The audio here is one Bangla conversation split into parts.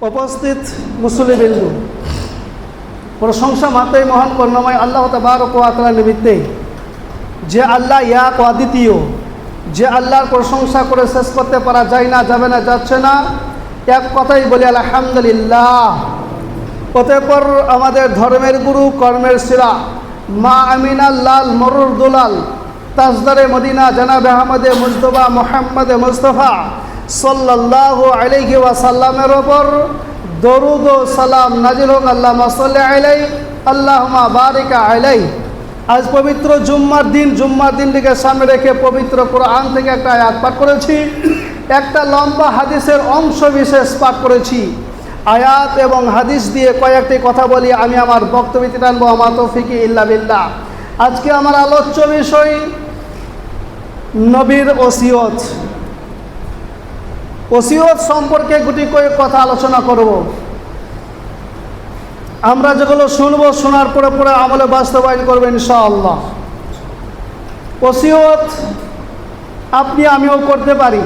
উপস্থিত মুসলিমবৃন্দ, প্রশংসা মাত্রই মহান করুণাময় আল্লাহ তাবারক ওয়া তাআলা নিমিত্তে, যে আল্লাহ এক অদ্বিতীয়, যে আল্লাহর প্রশংসা করে শেষ করতে পারা যায় না, যাবে না, যাচ্ছে না। এক কথাই বলি আলহামদুলিল্লাহ। অতঃপর আমাদের ধর্মের গুরু, কর্মের সিরা, মা আমিনাল লাল মরুর দুলাল, তাজদারে মদিনা জনাবে আহমদে মুজতবা মুহাম্মদে মুস্তফা সাল্লাল্লাহু আলাইহি ওয়াসাল্লামের ওপর দরুদ ও সালাম নাজিল হোক। আল্লাহুম্মা সাল্লি আলাইহি আল্লাহুম্মা বারিক আলাইহি। আজ পবিত্র জুম্মার দিনটিকে সামনে রেখে পবিত্র কোরআন থেকে একটা আয়াত পাঠ করেছি, একটা লম্বা হাদিসের অংশ বিশেষ পাঠ করেছি। আয়াত এবং হাদিস দিয়ে কয়েকটি কথা বলি, আমি আমার বক্তব্য টানবো। আমার তৌফিকি ইল্লা বিল্লাহ। আজকে আমার আলোচ্য বিষয় নবীর ওসিয়ত। ওসিয়ত সম্পর্কে গুটি কয়েক কথা আলোচনা করব। আমরা যেগুলো শুনবো, শোনার পরে পরে আমলে বাস্তবায়ন করবো ইনশাআল্লাহ। ওসিয়ত আপনি আমিও করতে পারি,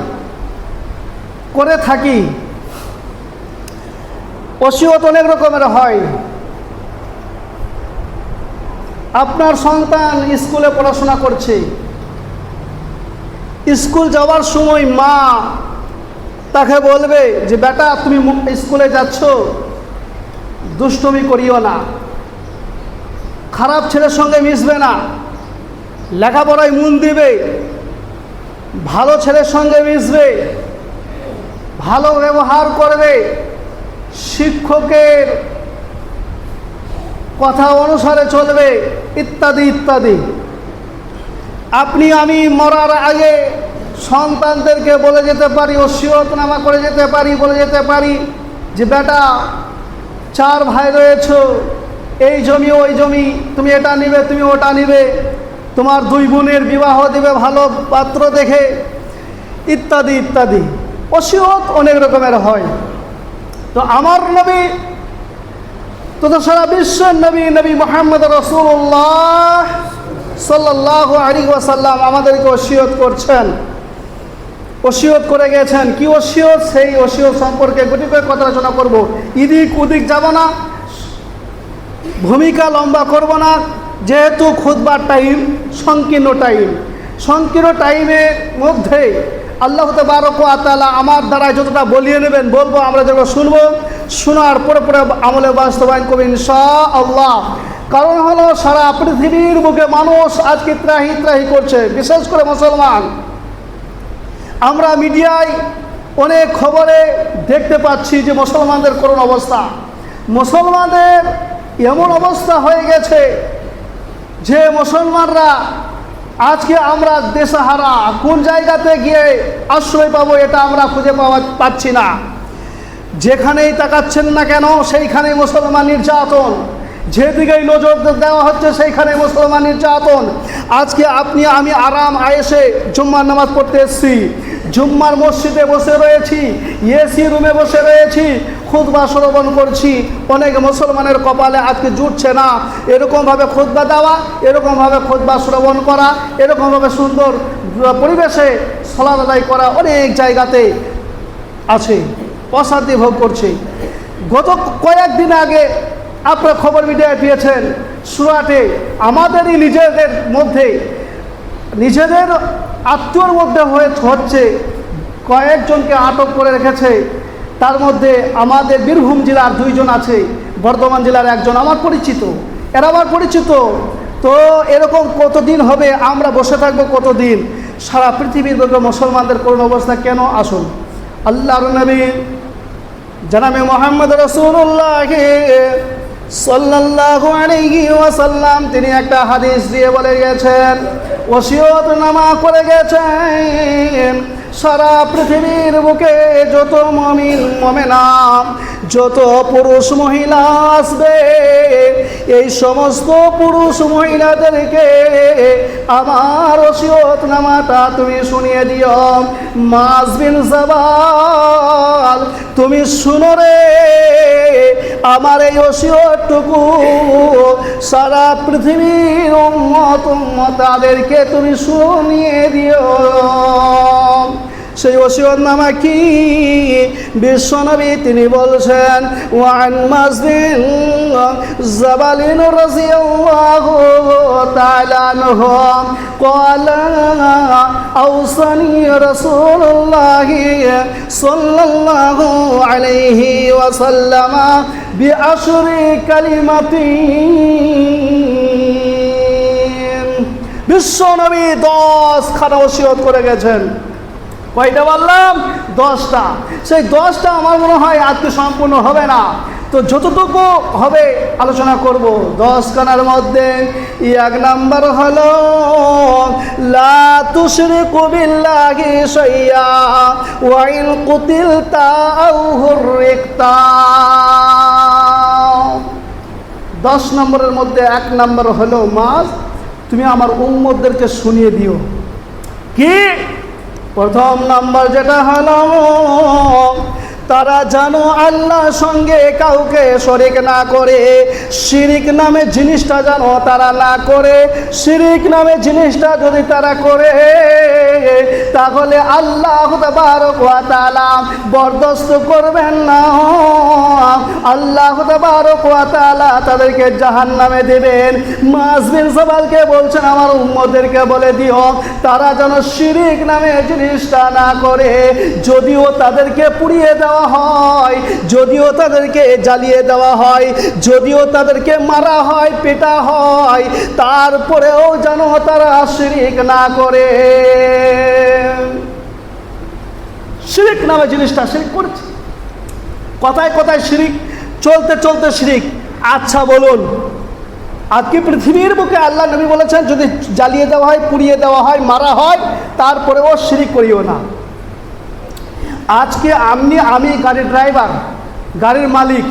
করে থাকি। ওসিয়ত অনেক রকমের হয়। আপনার সন্তান স্কুলে পড়াশোনা করছে, স্কুল যাওয়ার সময় মা তাকে বলবে যে বেটা তুমি স্কুলে যাচ্ছ, দুষ্টুমি করিও না, খারাপ ছেলের সঙ্গে মিশবে না, লেখাপড়ায় মন দিবে, ভালো ছেলের সঙ্গে মিশবে, ভালো ব্যবহার করবে, শিক্ষকের কথা অনুসারে চলবে, ইত্যাদি ইত্যাদি। আপনি আমি মরার আগে সন্তানদেরকে বলে যেতে পারি, ওসিয়তনামা করে যেতে পারি, বলে যেতে পারি যে বেটা 4 ভাই রয়েছ, এই জমি ওই জমি, তুমি এটা নিবে, তুমি ওটা নিবে, তোমার 2 বোনের বিবাহ দিবে ভালো পাত্র দেখে, ইত্যাদি ইত্যাদি। ওসিয়ত অনেক রকমের হয়। তো আমার নবী, তো সারা বিশ্বের নবী, নবী মুহাম্মদ রাসূলুল্লাহ সাল্লাল্লাহু আলাইহি ওয়াসাল্লাম আমাদেরকে ওসিয়ত করছেন, ওসিয়ত করে গেছেন। কি ওসিয়ত? সেই ওসিয়ত সম্পর্কে গুটি কয়েক কথা আলোচনা করব। এদিক ওদিক যাব না, ভূমিকা লম্বা করব না, যেহেতু খুতবার টাইম সংকীর্ণ টাইমের মধ্যে আল্লাহ তাবারক ওয়া তাআলা আমার দ্বারা যতটা বলিয়ে নেবেন বলবো, আমরা যেগুলো শুনবো, শোনার পরে পরে আমলে বাস্তবায়ন করবো ইনশাআল্লাহ। কারণ হলো সারা পৃথিবীর বুকে মানুষ আজকে ত্রাহি ত্রাহি করছে, বিশেষ করে মুসলমান। আমরা মিডিয়ায় অনেক খবরে দেখতে পাচ্ছি যে মুসলমানদের করুণ অবস্থা। মুসলমানদের এমন অবস্থা হয়ে গেছে যে মুসলমানরা আজকে আমরা দেশহারা, কোন জায়গাতে গিয়ে আশ্রয় পাবো এটা আমরা খুঁজে পাচ্ছি না। যেখানেই তাকাচ্ছেন না কেন সেইখানেই মুসলমান নির্যাতন, যেদিকেই নজর দেওয়া হচ্ছে সেইখানে মুসলমান নির্যাতন। আজকে আপনি আমি আরাম আয়েসে জুম্মার নামাজ পড়তে এসেছি, জুম্মার মসজিদে বসে রয়েছি, এসি রুমে বসে রয়েছি, খুতবা শ্রবণ করছি। অনেক মুসলমানের কপালে আজকে জুটছে না এরকমভাবে খুতবা দেওয়া, এরকমভাবে খুতবা শ্রবণ করা, এরকমভাবে সুন্দর পরিবেশে সালাত আদায় করা। অনেক জায়গাতে আছে, অশান্তি ভোগ করছে। গত কয়েকদিন আগে আপনারা খবর মিডিয়ায় পেয়েছেন, সুরাটে আমাদেরই নিজেদের মধ্যে, নিজেদের আত্মীয়র মধ্যে হচ্ছে কয়েকজনকে আটক করে রেখেছে। তার মধ্যে আমাদের বীরভূম জেলার 2 জন আছে, বর্ধমান জেলার 1 জন আমার পরিচিত, এরা আমার পরিচিত। তো এরকম কতদিন হবে? আমরা বসে থাকবো কতদিন? সারা পৃথিবীর মুসলমানদের করুণ অবস্থা কেন? আসুন আল্লাহর নবী জনাবে মুহাম্মদ রাসূলুল্লাহ সাল্লাল্লাহু আলাইহি ওয়াসাল্লাম তিনি একটা হাদিস দিয়ে বলে গেছেন, ওসিয়তনামা করে গেছেন, সারা পৃথিবীর বুকে যত মুমিন মুমিনা, যত পুরুষ মহিলা আসবে, এই সমস্ত পুরুষ মহিলাদেরকে আমার ওসিয়তনামাটা তুমি শুনিয়ে দিও। মাস বিন জাবাল, তুমি শুনো রে, আমার এই ওসিয়তটুকু সারা পৃথিবীর উম্মত তাদেরকে তুমি শুনিয়ে দিও। সেই ওসিয়তনামা কি? বিশ্বনবী তিনি বলছেন, ওয়ান মাসদিন জাবালিন রাদিয়াল্লাহু তাআলা আনহু ক্বালা আওসানি রাসূলুল্লাহি সাল্লাল্লাহু আলাইহি ওয়াসাল্লাম বিআশরি কালিমাতিন। বিশ্বনবী 10 খানা ওসিয়ত করে গেছেন। কয়টা বললাম? 10টা। সেই 10টা আমার মনে হয় আজকে সম্পূর্ণ হবে না, তো যতটুকু হবে আলোচনা করব। 10 খানার মধ্যে 1 নাম্বার হলো লা তুশরিকু বিল্লাহি শাইয়া ওয়া ইন কুতিলতা আও হুররিকতা। 10 নম্বরের মধ্যে 1 নাম্বার হলো মাস তুমি আমার উম্মতদেরকে শুনিয়ে দিও। কি? প্রথম নাম্বার যেটা হলো তারা যেন আল্লাহর সঙ্গে কাউকে শরীক না করে, শিরিক নামে জিনিসটা যেন তারা না করে। শিরিক নামে জিনিসটা যদি তারা করে তাহলে আল্লাহ তাবারক ওয়া তাআলা বরদাস্ত করবেন না। আল্লাহ তাবারক ওয়া তাআলা তাদেরকে জাহান্নামে দেবেন। মুআয বিন জাবালকে বলছেন আমার উম্মতদেরকে বলে দিও তারা যেন শিরিক নামে জিনিসটা না করে। যদিও তাদেরকে পুড়িয়ে দেওয়া হয়, যদিও তাদেরকে জ্বালিয়ে দেওয়া হয়, যদিও তাদেরকে মারা হয়, পেটা হয়, তারপরেও যেন তারা শিরিক না করে। শিরিক নামে জিনিসটা শিরিক করছে, কথায় কথায় শিরিক, চলতে চলতে শিরিক। আচ্ছা বলুন, আজকে পৃথিবীর বুকে আল্লাহ নবী বলেছেন যদি জ্বালিয়ে দেওয়া হয়, পুড়িয়ে দেওয়া হয়, মারা হয়, তারপরেও শিরিক করিও না। আজকে আমি গাড়ির ড্রাইভার, গাড়ির মালিক,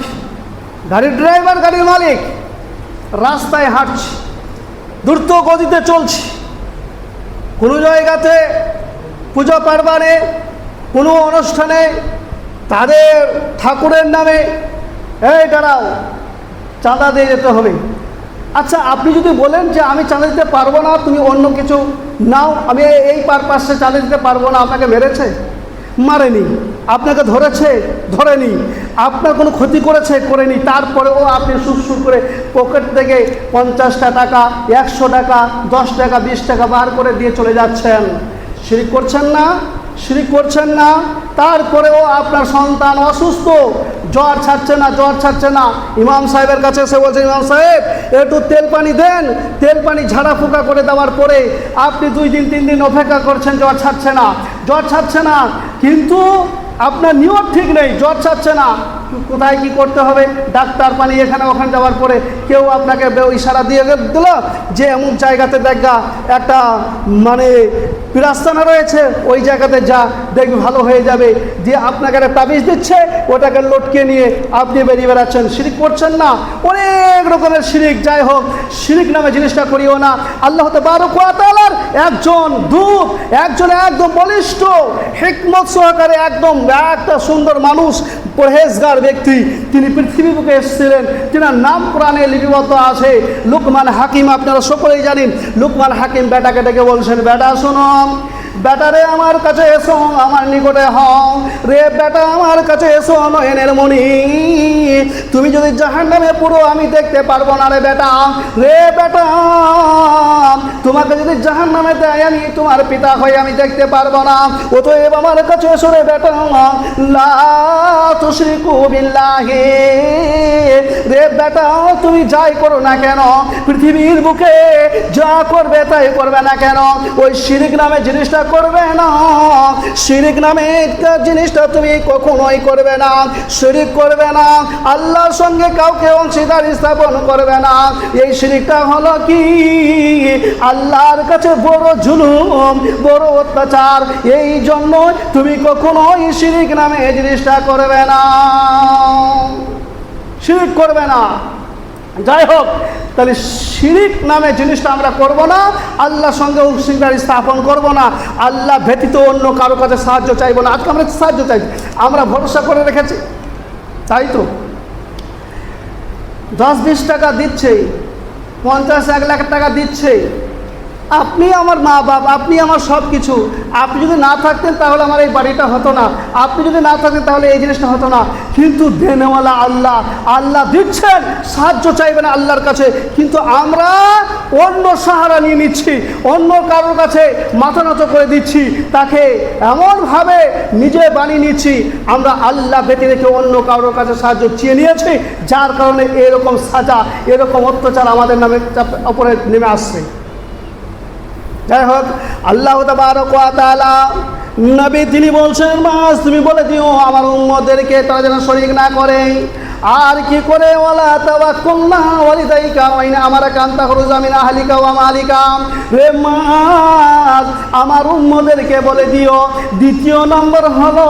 গাড়ির ড্রাইভার, গাড়ির মালিক, রাস্তায় হাঁটছি, দ্রুত গতিতে চলছি, কোনো জায়গাতে পূজা পার্বণে, কোনো অনুষ্ঠানে তাদের ঠাকুরের নামে এই দাঁড়াও চাঁদা দিয়ে যেতে হবে। আচ্ছা আপনি যদি বলেন যে আমি চাঁদা দিতে পারবো না, তুমি অন্য কিছু নাও, আমি এই পারপাসে চাঁদা দিতে পারবো না, আপনাকে মেরেছে? মারেনি। আপনাকে ধরেছে? ধরেনি। আপনার কোনো ক্ষতি করেছে? করেনি। তারপরেও আপনি সুর করে পকেট থেকে 50টা টাকা, 100 টাকা, 10 টাকা, 20 টাকা বার করে দিয়ে চলে যাচ্ছেন। শিরিক করছেন না? শিরিক করছেন না? তারপরেও আপনার সন্তান অসুস্থ, জ্বর ছাড়ছে না, জ্বর ছাড়ছে না, ইমাম সাহেবের কাছে এসে বলছেন ইমাম সাহেব একটু তেল পানি দেন। তেল পানি ঝাড়া ফুঁকা করে দেওয়ার পরে আপনি 2 দিন 3 দিন অপেক্ষা করছেন, জ্বর ছাড়ছে না, জ্বর ছাড়ছে না, কিন্তু আপনার নিয়ত ঠিক নেই, জ্বর ছাড়ছে না। কোথায় কি করতে হবে? ডাক্তার পানি এখানে ওখানে যাওয়ার পরে কেউ আপনাকে ইশারা দিয়ে দিল যে এমন জায়গাতে দেখা একটা মানে পিরাস্তানা রয়েছে, ওই জায়গাতে যা দেখবি ভালো হয়ে যাবে, দিয়ে আপনাকে একটা তাবিজ দিচ্ছে, ওটাকে লটকে নিয়ে আপনি বেরিয়ে বেড়াচ্ছেন। শিরিক করছেন না? অনেক রকমের শিরিক। যাই হোক, শিরিক নামে জিনিসটা করিও না। আল্লাহ তাবারক ওয়া তাআলার একজন দূত, একজন একদম বলিষ্ঠ হিকমত সহকারে একদম একটা সুন্দর মানুষ, পরহেজগার ব্যক্তি, তিনি পৃথিবী বুকে এসেছিলেন, তিনার নাম কোরআনে লিপিবদ্ধ আছে, লুকমান হাকিম। আপনারা সকলেই জানেন লুকমান হাকিম বেটাকে ডেকে বলছেন, বেটা শোনো, বেটারে আমার কাছে এসো, আমার নিকটে হও রে বেটা, আমার কাছে এসো নয়নের মণি, তুমি যদি জাহান্নামে পুরো আমি দেখতে পারবো না রে বেটা, রে বেটা তোমাকে যদি জাহান্নামে দেয় আমি তোমার পিতা হয়ে আমি দেখতে পারবো না, অতএব আমার কাছে এসো রে বেটা, লা তুশরিকু বিল্লাহি, রে বেটা তুমি যাই করো না কেন, পৃথিবীর বুকে যা করবে তাই করবে না কেন, ওই শিরিক নামে জিনিসটা করবে না। শিরিক নামে জিনিসটা তুমি কখনোই করবে না। শিরিক করবে না, আল্লাহর সঙ্গে কাউকে অংশীদার স্থাপন করবে না। এই শিরিকটা হলো কি? আল্লাহর কাছে বড় জুলুম, বড় অত্যাচার। এই জন্য তুমি কখনোই শিরিক নামে এই জিনিসটা করবে না, শিরিক করবে না। যাই হোক, তাহলে শিরিক নামে জিনিসটা আমরা করব না, আল্লাহর সঙ্গে অংশীদার স্থাপন করব না, আল্লাহ ব্যতীত অন্য কারো কাছে সাহায্য চাইব না। আজকে আমরা সাহায্য চাইছি, আমরা ভরসা করে রেখেছি, তাই তো 10-20 টাকা দিচ্ছে, 50-1 লাখ টাকা দিচ্ছে, আপনি আমার মা বাপ, আপনি আমার সব কিছু। আপনি যদি না থাকতেন তাহলে আমার এই বাড়িটা হতো না, আপনি যদি না থাকতেন তাহলে এই জিনিসটা হতো না। কিন্তু দেনেওয়ালা আল্লাহ, আল্লাহ দিচ্ছেন, সাহায্য চাইবেন আল্লাহর কাছে, কিন্তু আমরা অন্য সাহারা নিয়ে নিচ্ছি, অন্য কারোর কাছে মাথা নত করে দিচ্ছি, তাকে এমনভাবে নিজে বানিয়ে নিচ্ছি, আমরা আল্লাহ বেঁধে রেখে অন্য কারোর কাছে সাহায্য চেয়ে নিয়েছি, যার কারণে এরকম সাজা, এরকম অত্যাচার আমাদের নামে উপরে নেমে আসছে। যাই হোক, আল্লাহ তাবারক ওয়া তাআলা নবী তিনি বলছেন, মাস তুমি বলে দিও আমার উম্মতদেরকে তারা যেন শরীক না করে। আর কি করে, ওয়ালা তাওয়াক্কালনা ওয়ালিদাইকা ওয়া ইন আমারাকা আন তাখরুজা মিন আহলিকা ওয়া মালিকা। রে মাস আমার উম্মতদেরকে বলে দিও, দ্বিতীয় নম্বর হলো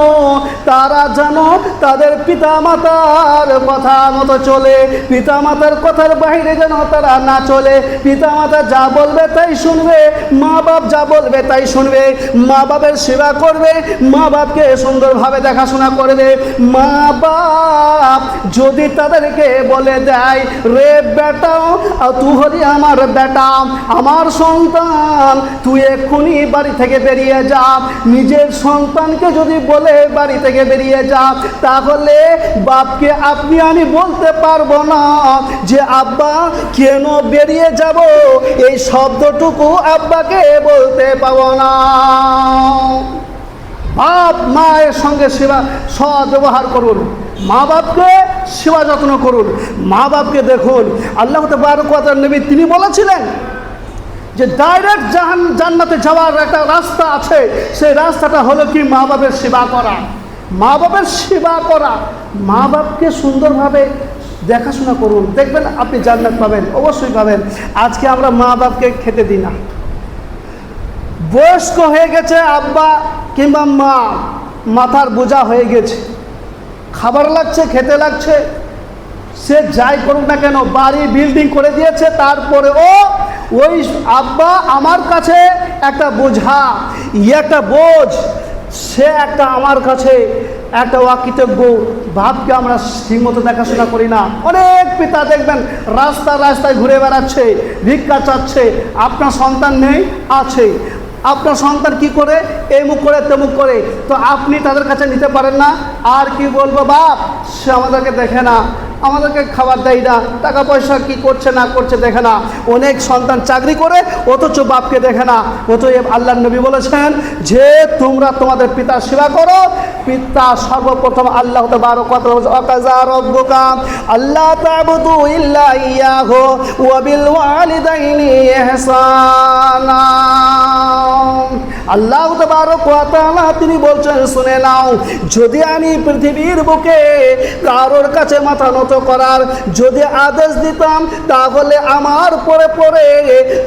তারা যেন তাদের পিতামাতার কথা মতো চলে, পিতামাতার কথার বাইরে যেন তারা না চলে। পিতামাতা যা বলবে তাই শুনবে, মা বাপ যা বলবে তাই শুনবে, মা বাপের সেবা করবে, মা বাপকে সুন্দরভাবে দেখাশোনা করবে। মা বাপ যদি তাদেরকে বলে দেয়, রে বেটা তুই হলি আমার বেটা, আমার সন্তান, তুই এক্ষুনি বাড়ি থেকে বেরিয়ে যা, নিজের সন্তানকে যদি বলে বাড়ি থেকে বেরিয়ে যা, তাহলে বাপকে আপনি আমি বলতে পারবো না যে আব্বা কেন বেরিয়ে যাব, এই শব্দটুকু আব্বাকে বলতে পাবো না। বাপ মায়ের সঙ্গে সেবা সদ্ব্যবহার করুন, মা বাপকে সেবা যত্ন করুন, মা বাপকে দেখুন। আল্লাহ তাবারক ওয়া তাআলা নবী তিনি বলেছিলেন যে ডাইরেক্ট জান্নাতে যাওয়ার একটা রাস্তা আছে, সেই রাস্তাটা হলো কি, মা বাপের সেবা করা, মা বাপের সেবা করা। মা বাপকে সুন্দরভাবে দেখাশোনা করুন, দেখবেন আপনি জান্নাত পাবেন, অবশ্যই পাবেন। আজকে আমরা মা বাপকে খেতে দিই না। বয়স্ক হয়ে গেছে আব্বা কিংবা মা, মাথার বোঝা হয়ে গেছে, খাবার লাগছে, খেতে লাগছে, সে যাই করুক না কেন, বাড়ি বিল্ডিং করে দিয়েছে, তারপরেও ওই আব্বা আমার কাছে একটা বোঝা, একটা বোঝ, সে একটা আমার কাছে একটা অকৃতজ্ঞ। বাপকে আমরা ঠিকমতো দেখাশোনা করি না। অনেক পিতা দেখবেন রাস্তায় ঘুরে বেড়াচ্ছে, ভিক্ষা চাচ্ছে, আপনার সন্তান নেই, আছে। আপনার সন্তান কি করে, এই মুখ করে তেমুক করে, তো আপনি তাদের কাছে নিতে পারেন না। আর কি বলবো, বাপ সে আমাদেরকে দেখে না, আমাদেরকে খাবার দেয় না, টাকা পয়সা কি করছে না করছে দেখে না। অনেক সন্তান চাকরি করে অথচ বাপকে দেখে না। অতএব আল্লাহর নবী বলেছেন যে তোমরা তোমাদের পিতার সেবা করো। পিতা সর্বপ্রথম আল্লাহ তাবারক ওয়া তাআলা ওয়াকাযা রাব্বুকা আল্লা তা'বুদু ইল্লা ইয়াহু ওয়া বিল ওয়ালিদাইনি ইহসানা। আল্লাহ তাবারক ওয়া তাআলা তিনি বলছেন, শুনে নাও, যদি আমি পৃথিবীর বুকে কারোর কাছে মাথা নত করার যদি আদেশ দিতাম, তাহলে আমার পরে পরে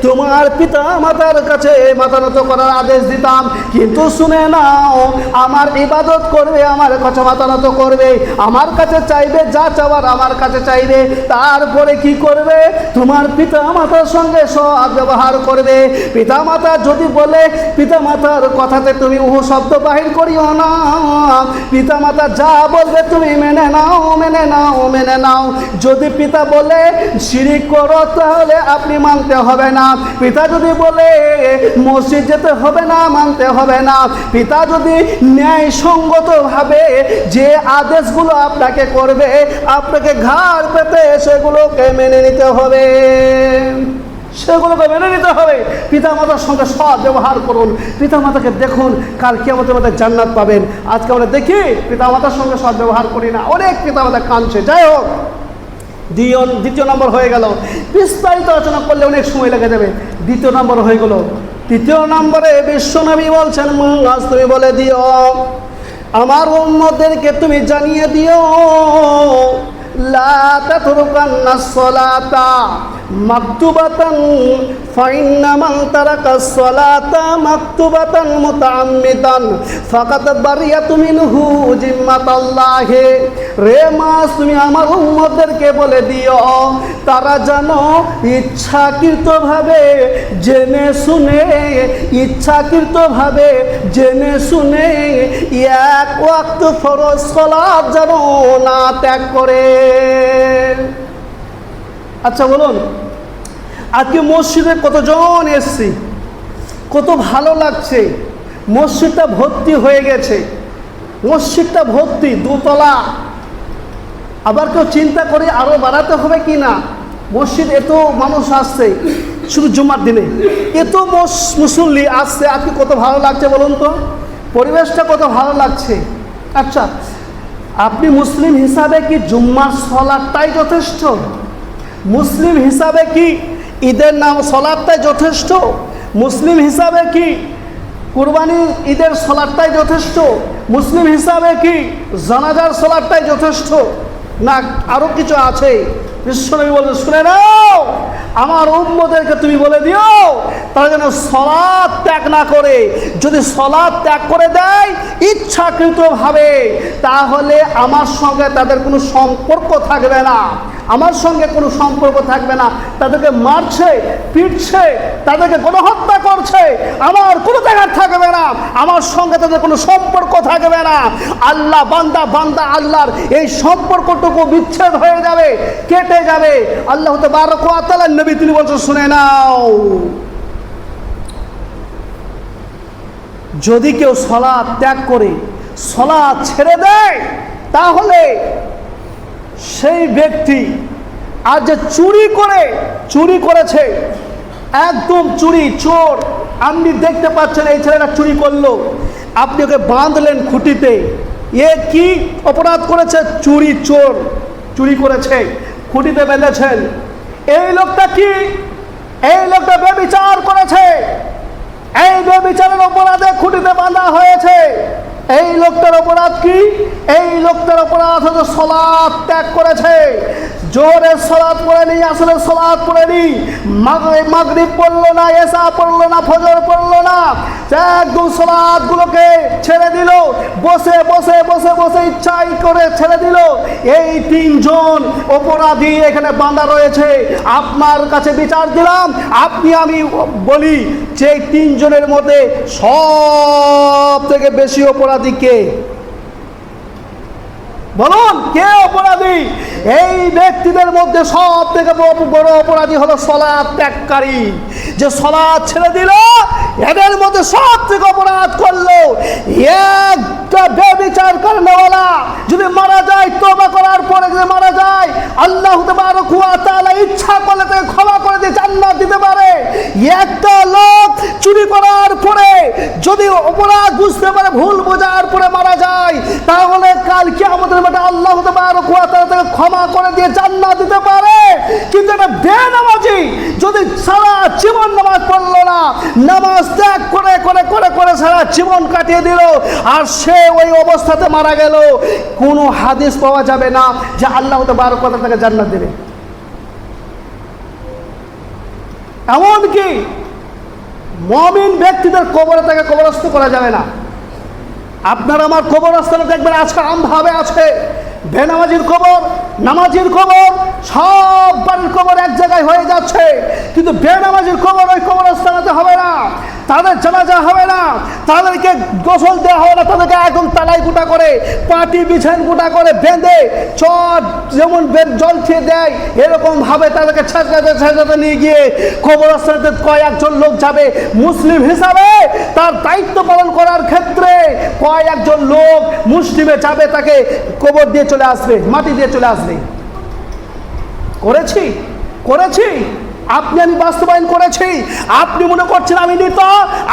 তোমার পিতা মাতার কাছে মাথা নত করার আদেশ দিতাম। কিন্তু শুনে নাও, আমার ইবাদত করবে, আমার কাছে মাথা নত করবে, আমার কাছে চাইবে, যা চাওয়ার আমার কাছে চাইবে, তারপরে কি করবে, তোমার পিতা মাতার সঙ্গে সৎ ব্যবহার করবে। পিতা মাতা যদি বলে, পিতা মাতার কথাতে তুমি উহু শব্দ বাহির করিও না, পিতা মাতা যা বলবে তুমি মেনে নাও, মেনে নাও, মেনে নাও। যদি পিতা বলে শিরিক করো, তাহলে আপনি মানতে হবে না। পিতা যদি বলে মসজিদ যেতে হবে না, মানতে হবে না। পিতা যদি ন্যায়সঙ্গতভাবে যে আদেশগুলো আপনাকে করবে, আপনাকে ঘাড় পেতে সেগুলোকে মেনে নিতে হবে, সেগুলোকে মেনে নিতে হবে। পিতামাতার সঙ্গে সৎ ব্যবহার করুন, পিতামাতাকে দেখুন, কাল কিয়ামতের মধ্যে জান্নাত পাবেন। আজকে আমরা দেখি পিতামাতার সঙ্গে সৎ ব্যবহার করি না, অনেক পিতামাতা কাঁদছে। যাই হোক, দ্বিতীয় নম্বর হয়ে গেল। বিস্তারিত আলোচনা করলে অনেক সময় লেগে যাবে, দ্বিতীয় নম্বর হয়ে গেল। তৃতীয় নম্বরে বিশ্বনবী বলছেন, আজ তুমি বলে দিও, আমার উম্মতদেরকে তুমি জানিয়ে দিও, লা তাতরুকান্নাস সালাতা মাকতুবাতান ফাইন্না মান তারাকাস সালাতা মাকতুবাতান মুতাআম্মিদান ফাকাদ বারিয়াতু মিনহু জিম্মাতাল্লাহি। রে মাস তুমি আমার উম্মতদেরকে বলে দিও, তারা যেন ইচ্ছাকৃতভাবে জেনে শুনে, ইচ্ছাকৃতভাবে জেনে শুনে এক ওয়াক্ত ফরজ সালাত যেন না ত্যাগ করে। আচ্ছা বলুন, আজকে মসজিদে কতজন এসছি, কত ভালো লাগছে, মসজিদটা ভর্তি হয়ে গেছে, মসজিদটা ভর্তি, দোতলা। আবার কেউ চিন্তা করে আরও বাড়াতে হবে কি না, মসজিদ এত মানুষ আসছে শুধু জুম্মার দিনে, এত মুসল্লি আসছে, আজকে কত ভালো লাগছে বলুন তো, পরিবেশটা কত ভালো লাগছে। আচ্ছা, আপনি মুসলিম হিসাবে কি জুম্মার সলাৎটাই যথেষ্ট? মুসলিম হিসাবে কি ঈদের নাম সলাৎটাই যথেষ্ট? মুসলিম হিসাবে কি কুরবানির ঈদের সলাৎটাই যথেষ্ট? মুসলিম হিসাবে কি জানাজার সলাৎটাই যথেষ্ট, না আরও কিছু আছে? বিশ্বনবী বলে, শুনে নাও, আমার উম্মতদেরকে তুমি বলে দিও তারা যেন সলাৎ ত্যাগ না করে। যদি সলাৎ ত্যাগ করে দেয় ইচ্ছাকৃতভাবে, তাহলে আমার সঙ্গে তাদের কোনো সম্পর্ক থাকবে না, আমার সঙ্গে কোনো সম্পর্ক থাকবে না। তাদেরকে মারছে, পিটছে, তাদেরকে গণহত্যা করছে, আমার কোনো জায়গা থাকবে না, আমার সঙ্গে তাদের কোনো সম্পর্ক থাকবে না। আল্লাহ বান্দা বান্দা আল্লাহর এই সম্পর্কটুকু বিচ্ছেদ হয়ে যাবে, কেটে যাবে। আল্লাহ তাবারক ওয়া তাআলা নবী তিনি বলছেন, শুনে নাও, যদি কেউ সলাৎ ত্যাগ করে, সলাৎ ছেড়ে দেয়, তাহলে সেই ব্যক্তি আর যে চুরি করেছে, একদম চুরি, চোর, আপনি দেখতে পাচ্ছেন এই ছেলেটা চুরি করলো, আপনি ওকে বাঁধলেন খুঁটিতে, এ কি অপরাধ করেছে? চুরি, চোর, চুরি করেছে, খুঁটিতে বেঁধেছেন। এই লোকটা কি? এই লোকটা ব্যভিচার করেছে, এই ব্যভিচারের অপরাধে খুঁটিতে বাঁধা হয়েছে। এই লোকটার অপরাধ কি? এই লোকটার অপরাধ হচ্ছে সলাৎ ত্যাগ করেছে। জোহরের সলাৎ পড়েনি, আসরের সলাৎ পড়েনি, মাগরিব পড়লো না, এশা পড়লো না, ফজর পড়লো না, একদম সলাৎগুলোকে ছেড়ে দিল, বসে বসে বসে বসে ইচ্ছাই করে ছেড়ে দিল। এই তিনজন অপরাধী এখানে বাঁধা রয়েছে। আপনার কাছে বিচার দিলাম, আপনি আমি বলি যে এই তিনজনের মধ্যে সব থেকে বেশি অপরাধী কে? বলুন, কে অপরাধী? এই ব্যক্তিদের মধ্যে সব থেকে বড় অপরাধী হলো সলাৎ ত্যাগকারী, যে সলাৎ ছেড়ে দিল। এদের মধ্যে সব থেকে অপরাধ করলো একটা ব্যভিচার করনেওয়ালা যদি মারা যায়, তওবা করার পরে যদি মারা যায়, আল্লাহ তাবারক ওয়া তাআলা ইচ্ছা করলে তাকে ক্ষমা করে দিয়ে জান্নাত দিতে পারে। একটা লোক চুরি করার পরে যদি অপরাধ বুঝতে পারে, ভুল বোঝার পরে মারা যায়, তাহলে কাল কিয়ামতের মাঠে আল্লাহ তাবারক ওয়া তাআলা তাকে ক্ষমা করে দিয়ে জান্নাত দিতে পারে। কিন্তু একটা বেনামাজি যদি সারা জীবন নামাজ পড়লো না, নামাজ ত্যাগ করে করে করে করে সারা জীবন কাটিয়ে দিল, আর সে ওই অবস্থাতে মারা গেল, কোনো হাদিস পাওয়া যাবে না যে আল্লাহ তাবারক ওয়া তাআলা তাকে জান্নাত দেবে। এমনকি মুমিন ব্যক্তিদের কবরে তাকে কবরস্থ করা যাবে না। আপনার আমার কবরস্থানে দেখবেন আজকে আমভাবে আছে, বেনামাজির কবর, নামাজির কবর, সব বাড়ির কবর এক জায়গায় হয়ে যাচ্ছে, কিন্তু বেনামাজির কবর ওই কবরস্থানেতে হবে না, তাদের জানাজা হবে না, তাদেরকে গোসল দেওয়া হবে না, তাদেরকে একদম তালাই গোটা করে, পাটি বিছান গোটা করে বেঁধে, চট যেমন জল খেয়ে দেয় এরকম ভাবে তাদেরকে ছেঁচড়াতে নিয়ে গিয়ে কবরস্থানেতে কয়েকজন লোক যাবে। মুসলিম হিসাবে তার দায়িত্ব পালন করার ক্ষেত্রে কয়েকজন লোক মুসলিমে যাবে, তাকে কবর দিয়ে চলে আসবে, মাটি দিয়ে চলে আসবে। করেছি আপনি আমি বাস্তবায়ন করেছি। আপনি মনে করছেন আমি নেতা,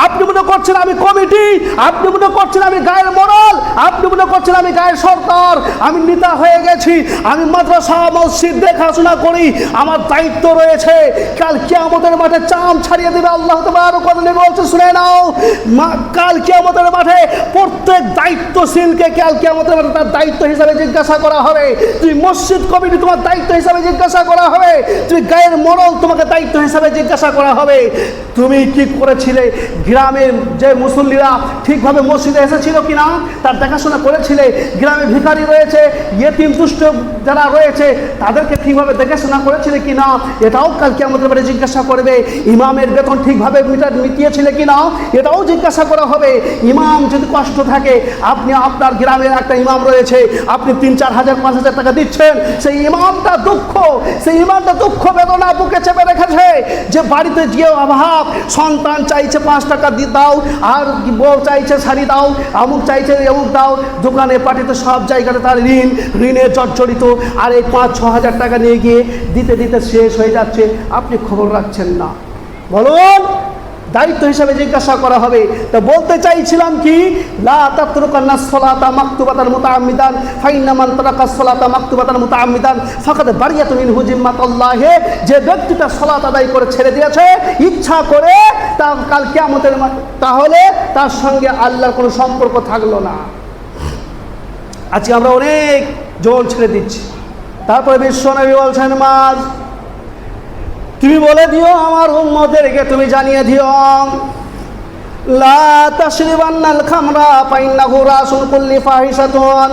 আপনি মনে করছেন আমি কমিটি, আপনি মনে করছেন আমি গায়ের মোড়ল, আপনি মনে করছেন আমি গায়ের সরকার, আমি নেতা হয়ে গেছি, আমি মাদ্রাসা মসজিদ দেখাশোনা করি, আমার দায়িত্ব রয়েছে। কাল কিয়ামতের মাঠে চাম ছাড়িয়ে দেবে আল্লাহ তাবারক ওয়া তাআলা বলছে, শুনে নাও, কাল কিয়ামতের মাঠে প্রত্যেক দায়িত্বশীলকে কাল কিয়ামতের মাঠে তার দায়িত্ব হিসাবে জিজ্ঞাসা করা হবে। তুমি মসজিদ কমিটি তোমার দায়িত্ব হিসাবে জিজ্ঞাসা করা হবে, তুমি গায়ের মোড়ল তোমাকে দায়িত্ব হিসাবে জিজ্ঞাসা করা হবে। তুমি কি করেছিলে? গ্রামের যে মুসল্লিরা ঠিকভাবে মসজিদে এসেছিল কিনা তার দেখাশোনা করেছিলে? গ্রামে ভিখারি রয়েছে, ইয়েতিম দুষ্ট যারা রয়েছে তাদেরকে ঠিকভাবে দেখাশোনা করেছিলে কিনা, এটাও কাল কিয়ামতের মাঠে জিজ্ঞাসা করবে। ইমামের বেতন ঠিকভাবে মিটিয়েছিলে কিনা, এটাও জিজ্ঞাসা করা হবে। ইমাম যদি কষ্ট থাকে, আপনি আপনার গ্রামের একটা ইমাম রয়েছে, আপনি 3-4 হাজার 5 হাজার টাকা দিচ্ছেন, সেই ইমামটা দুঃখ বেদনা বুকে চেপে রেখেছে যে বাড়িতে গিয়েও অভাব, সন্তান চাইছে 5 টাকা দাও, আর বউ চাইছে শাড়ি দাও, আমুক চাইছে অমুক দাও, দোকানে পাঠিতে সব জায়গাতে তার ঋণে জর্জরিত, আর এই 5-6 হাজার টাকা নিয়ে গিয়ে দিতে দিতে শেষ হয়ে যাচ্ছে, আপনি খবর রাখছেন না। বলুন, দায়িত্ব হিসাবে জিজ্ঞাসা করা হবে। তো বলতে চাইছিলাম কি, লা তাতরুকান্নাস সালাতা মাকতুবাতান মুতাআম্মিদান ফাইন্না মান তারাকাস সালাতা মাকতুবাতান মুতাআম্মিদান ফাকাদ বারিয়াতুন মিনহু জিম্মাতুল্লাহ। যে ব্যক্তিটা সালাত আদায় করে ছেড়ে দিয়েছে ইচ্ছা করে, তা কাল কিয়ামতের তাহলে তার সঙ্গে আল্লাহর কোনো সম্পর্ক থাকলো না। আজকে আমরা অনেক জন ছেড়ে দিচ্ছি। তারপরে বিশ্বনবী বলছেন, মাজ তুমি বলে দিও আমার উম্মতদেরকে, তুমি জানিয়ে দিও, লা তাশরিবান্নাল খামরা ফাইন্নাহু রাসুল কুল্লি ফাহিশাতুন।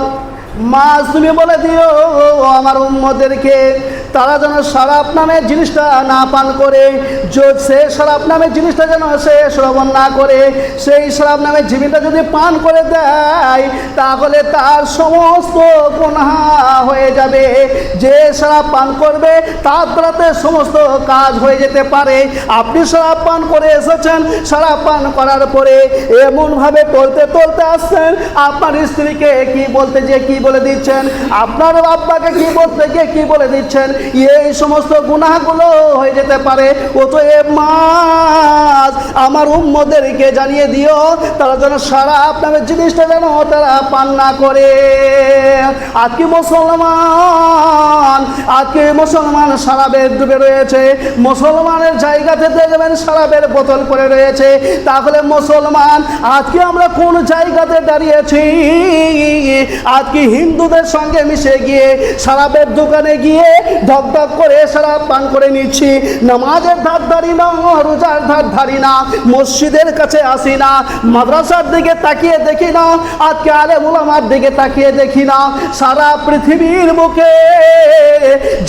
মাছ তুমি বলে দিও আমার উম্মতদেরকে, তারা যেন শরাব নামের জিনিসটা না পান করে, সে শরাব নামের জিনিসটা যেন সে শ্রবণ না করে, সেই শরাব নামের জিনিসটা যদি পান করে দেয় তাহলে তার সমস্ত গুনাহ হয়ে যাবে। যে শরাব পান করবে তার দ্বারাতে সমস্ত কাজ হয়ে যেতে পারে। আপনি শরাব পান করে এসেছেন, শরাব পান করার পরে এমনভাবে টলতে টলতে আসছেন, আপনার স্ত্রীকে কি বলতে যে কি বলে দিচ্ছেন, আপনার আব্বাকে কি বলতে গিয়ে কি বলে দিচ্ছেন, এই সমস্ত গুনাহগুলো হয়ে যেতে পারে। অতএব মাছ আমার উম্মতদেরকে জানিয়ে দিও, তারা যেন শরাব নামের জিনিসটা যেন তারা পান না করে। আজকে মুসলমান শরাবের ডুবে রয়েছে, মুসলমানের জায়গাতে দেখবেন শরাবের বোতল পড়ে রয়েছে। তাহলে মুসলমান আজকে আমরা কোন জায়গাতে দাঁড়িয়েছি? আজকে হিন্দুদের সঙ্গে মিশে গিয়ে শরাবের দোকানে গিয়ে ঢকঢক করে শরাব পান করে নিচ্ছি, নামাজের ধার ধারি না, রোজার ধার ধারি না, মসজিদের কাছে আসি না, মাদ্রাসার দিকে তাকিয়ে দেখি না, আজকে আলেম উলামার দিকে তাকিয়ে দেখি না। সারা পৃথিবীর বুকে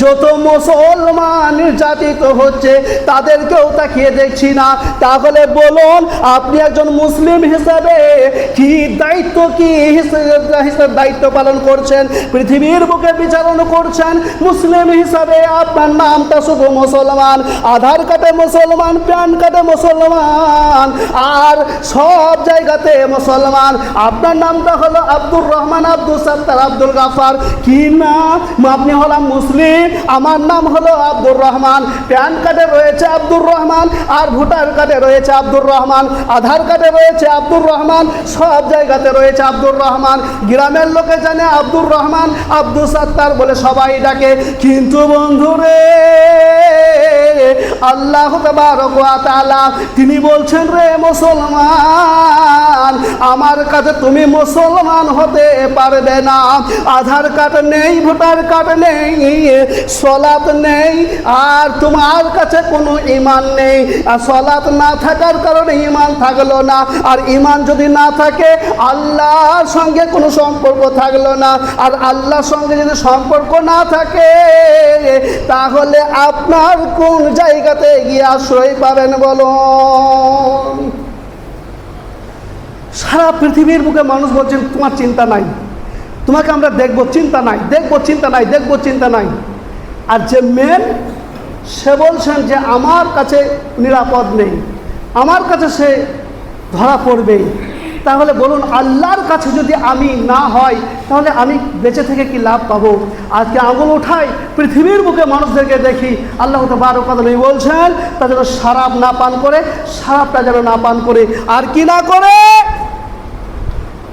যত মুসলমান নির্যাতিত হচ্ছে তাদেরকেও তাকিয়ে দেখছি না। তাহলে বলুন, আপনি একজন মুসলিম হিসাবে কি দায়িত্ব, কি দায়িত্ব পালন করছেন? পৃথিবীর বুকে বিচারণ করছেন। মুসলিম হিসাবে আপনার নামটা শুধু মুসলমান, আধার কার্ডে মুসলমান, প্যান কার্ডে মুসলমান, আর সব জায়গাতে মুসলমান। আপনার নামটা হলো আব্দুর রহমান, আব্দুল সাত্তার, আব্দুল গাফার, কি নাম? আপনি হলাম মুসলিম, আমার নাম হলো আব্দুর রহমান, প্যান কার্ডে রয়েছে আব্দুর রহমান, আর ভোটার কার্ডে রয়েছে আব্দুর রহমান, আধার কার্ডে রয়েছে আব্দুর রহমান, সব জায়গাতে রয়েছে আব্দুর রহমান। গ্রামের লোকে জানে আব্দুর রহমান, আব্দুল সাত্তার বলে সবাই ডাকে। কিন্তু বন্ধুরে, আল্লাহ তাবারক ওয়া তাআলা তিনি বলছেন, রে মুসলমান, আমার কাছে তুমি মুসলমান হতে পারবে না। আধার কার্ড নেই, ভোটার কার্ড নেই, সালাত নেই, আর তোমার কাছে কোনো ঈমান নেই। আর সালাত না থাকার কারণে ঈমান থাকলো না, আর ঈমান যদি না থাকে আল্লাহর সঙ্গে কোনো সম্পর্ক থাকলো না। আর আল্লাহর সঙ্গে যদি সম্পর্ক না থাকে তাহলে আপনার কোন জায়গাতে গিয়ে আশ্রয় পাবেন বলুন? সারা পৃথিবীর বুকে মানুষ বলছেন তোমার চিন্তা নাই, তোমাকে আমরা দেখবো, চিন্তা নাই, দেখবো চিন্তা নাই, দেখবো চিন্তা নাই। আর যে মেন, সে বলছেন যে আমার কাছে নিরাপদ নেই, আমার কাছে সে ধরা পড়বেই। তাহলে বলুন, আল্লাহর কাছে যদি আমি না হয় তাহলে আমি বেঁচে থেকে কি লাভ পাবো? আজকে আঙুল উঠাই পৃথিবীর বুকে মানুষদেরকে দেখি, আল্লাহ তাবারক ওয়া তাআলা বলছেন তা যেন শরাব না পান করে, শরাবটা যেন না পান করে, আর কি না করে?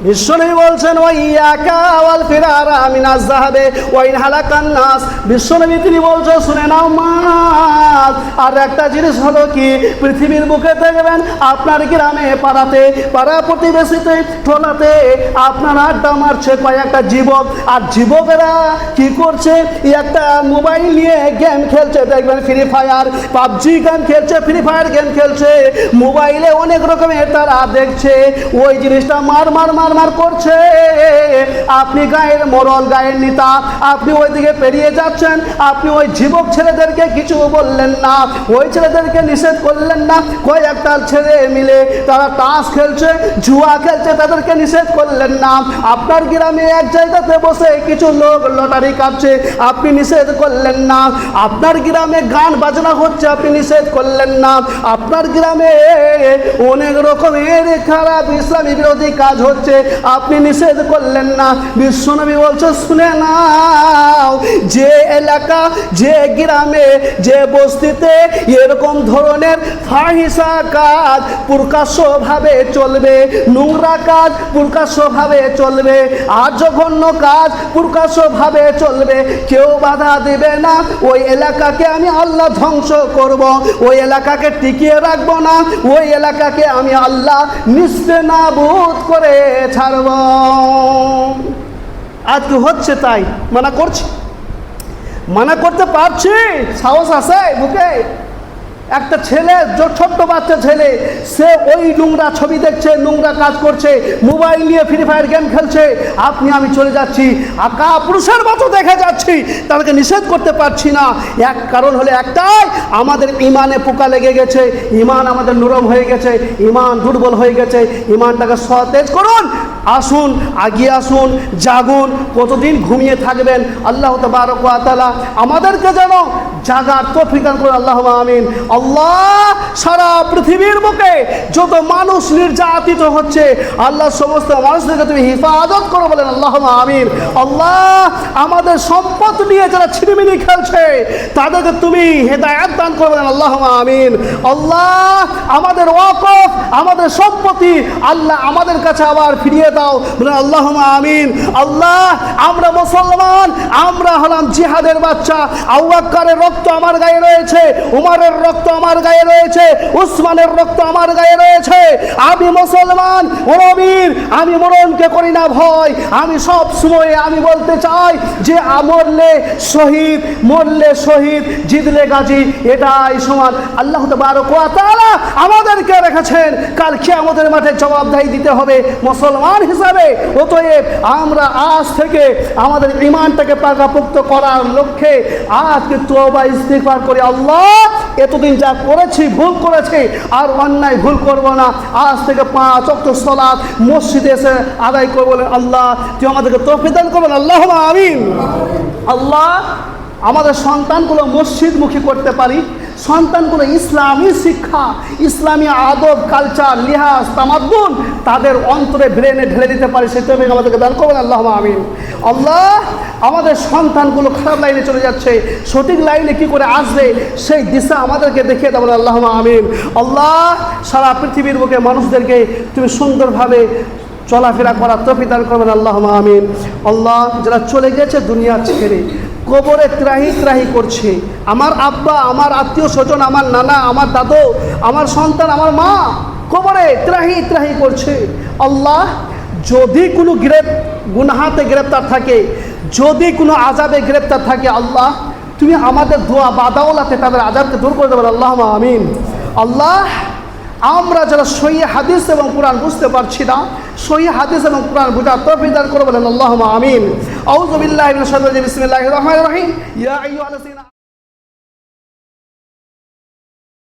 বিশ্বনবী বলছেন, ওয়াইয়াকা ওয়াল ফিরারা মিনাজ যাহাবে ওয়া ইন হালাকান নাস। বিশ্বনবী তিনি বলছেন, শুনে নাও মাস, আর একটা জিনিস হলো কি, পৃথিবীর বুকে দেখবেন আপনার গ্রামে, পাড়াতে, পাড়া প্রতিবেশীতে, টোলাতে আপনার আড্ডা মারছে কয়েকটা যুবক, আর যুবকেরা কি করছে? একটা মোবাইল নিয়ে গেম খেলছে, দেখবেন ফ্রি ফায়ার, পাবজি গেম খেলছে, ফ্রি ফায়ার গেম খেলছে, মোবাইলে অনেক রকমের তারা দেখছে। ওই জিনিসটা মার মারমার করছে, আপনি গায়ের মোড়ল, গায়ের নেতা, আপনি ওইদিকে পেরিয়ে যাচ্ছেন, আপনি ওই যুবক ছেলেদেরকে কিছু বললেন না, ওই ছেলেদেরকে নিষেধ করলেন না, কয়েকটা ছেলে মিলে তারা তাস খেলছে, জুয়া খেলছে, তাদেরকে নিষেধ করলেন না। আপনার গ্রামে এক জায়গাতে বসে কিছু লোক লটারি কাটছে, আপনি নিষেধ করলেন না। আপনার গ্রামে গান বাজনা হচ্ছে, আপনি নিষেধ করলেন না। আপনার গ্রামে অনেক রকমের খারাপ ইসলামী বিরোধী কাজ হচ্ছে, আপনি নিষেধ করলেন না। বিশ্বনবী বলছে, শুনে নাও, যে এলাকা, যে গ্রামে, যে বস্তিতে এরকম ধরনের ফাহিশা কাজ প্রকাশ্যভাবে চলবে, নোংরা কাজ প্রকাশ্যভাবে চলবে, আর জঘন্য কাজ প্রকাশ্যভাবে চলবে, কেউ বাধা দেবে না, ওই এলাকাকে আমি আল্লাহ ধ্বংস করব, ওই এলাকাকে টিকিয়ে রাখবো না, ওই এলাকাকে আমি আল্লাহ নিস্তেনাবুদ করে ছাড়ব। আজকে হচ্ছে তাই, মানা করছি, মানা করতে পারছি, সাহস আছে বুকে? একটা ছেলে, ছোট্ট বাচ্চা ছেলে, সে ওই নোংরা ছবি দেখছে, নোংরা কাজ করছে, মোবাইল নিয়ে ফ্রি ফায়ার গেম খেলছে, আপনি আমি চলে যাচ্ছি, আকা পুরুষের মতো দেখা যাচ্ছি, তাদেরকে নিষেধ করতে পারছি না। এক কারণ হলো একটাই, আমাদের ইমানে পোকা লেগে গেছে, ইমান আমাদের নরম হয়ে গেছে, ইমান দুর্বল হয়ে গেছে। ইমানটাকে সতেজ করুন, আসুন, আগিয়ে আসুন, জাগুন। কতদিন ঘুমিয়ে থাকবেন? আল্লাহ তাবারক ওয়া তাআলা আমাদেরকে যেন জাগার তৌফিক দান করুন, আল্লাহুম্মা আমিন। আল্লাহ, সারা পৃথিবীর বুকে যত মানুষ নির্যাতিত হচ্ছে, আল্লাহ সমস্ত মানুষদেরকে তুমি হিফাজত করো, বলেন আল্লাহুম্মা আমিন। আল্লাহ, আমাদের সম্পদ নিয়ে যারা ছিনিমিনি খেলছে, তাদেরকে তুমি হেদায়েত দান করো, বলেন আল্লাহুম্মা আমিন। আল্লাহ, আমাদের ওয়াকফ, আমাদের সম্পত্তি, আল্লাহ আমাদের কাছে আবার ফিরিয়ে দাও, বলেন আল্লাহুম্মা আমিন। আল্লাহ, আমরা মুসলমান, আমরা হলাম জিহাদের বাচ্চা। আবু বকরের রক্ত আমার গায়ে রয়েছে, উমরের রক্ত আমার গায়ে রয়েছে, উসমানের রক্ত আমার গায়ে রয়েছে। আমি মুসলমান, নবীর, আমি মরণকে করি না ভয়। আমি সব সময় আমি বলতে চাই যে মরলে শহীদ, মরলে শহীদ, জিতলে গাজী, এটাই সমান। আল্লাহ তাবারক ওয়া তাআলা আমাদেরকে রেখেছেন, কাল কিয়ামতের মাঠে জবাবদিহি দিতে হবে মুসলমান হিসাবে। অতএব আমরা আজ থেকে আমাদের ঈমানটাকে পাকাপোক্ত করার লক্ষ্যে আজকে তওবা ইস্তিগফার করি। আল্লাহ, এতদিন যা করেছি, ভুল করেছি, আর অন্যায় ভুল করব না। আজ থেকে 5 ওয়াক্ত সালাত মসজিদে এসে আদায় করব। আল্লাহ, তুই আমাদেরকে তৌফিক দান করবেন, আল্লাহুম্মা আমিন। আল্লাহ, আমাদের সন্তানগুলো মসজিদমুখী করতে পারি, সন্তানগুলো ইসলামী শিক্ষা, ইসলামী আদব, কালচার, লিহাজ, তামাদ্দুন তাদের অন্তরে ব্রেনে ঢেলে দিতে পারি, সেটা আমাদেরকে দান করবেন, আল্লাহুম্মা আমিন। আল্লাহ, আমাদের সন্তানগুলো খারাপ লাইনে চলে যাচ্ছে, সঠিক লাইনে কি করে আসবে সেই দিশা আমাদেরকে দেখিয়ে দেবেন, আল্লাহুম্মা আমিন। আল্লাহ, সারা পৃথিবীর বুকে মানুষদেরকে তুমি সুন্দরভাবে চলাফেরা করার তৌফিক দান করবেন, আল্লাহুম্মা আমিন। আল্লাহ, যারা চলে গেছে দুনিয়া ছেড়ে, কবরে ত্রাহি ত্রাহি করছে, আমার আব্বা, আমার আত্মীয় স্বজন, আমার নানা, আমার দাদু, আমার সন্তান, আমার মা কবরে ত্রাহি ত্রাহি করছে। আল্লাহ, যদি কোনো গুনাহাতে গ্রেপ্তার থাকে, যদি কোনো আযাবে গ্রেপ্তার থাকে, আল্লাহ তুমি আমাদের দোয়া বাদাওলাতে তাদের আযাবকে দূর করে দেবেন, আল্লাহুম্মা আমিন। আল্লাহ, আমরা যারা সহিহ হাদিস এবং কোরআন বুঝতে পারছি না, সহিহ হাদিস এবং কোরআন বুঝার তৌফিক দান করে বলেন, আল্লাহুম্মা আমিন। আউযু বিল্লাহি মিনাশ শাইতানির রাজিম, বিসমিল্লাহির রহমানির রহিম। ইয়া আইয়ুহাল্লাযীনা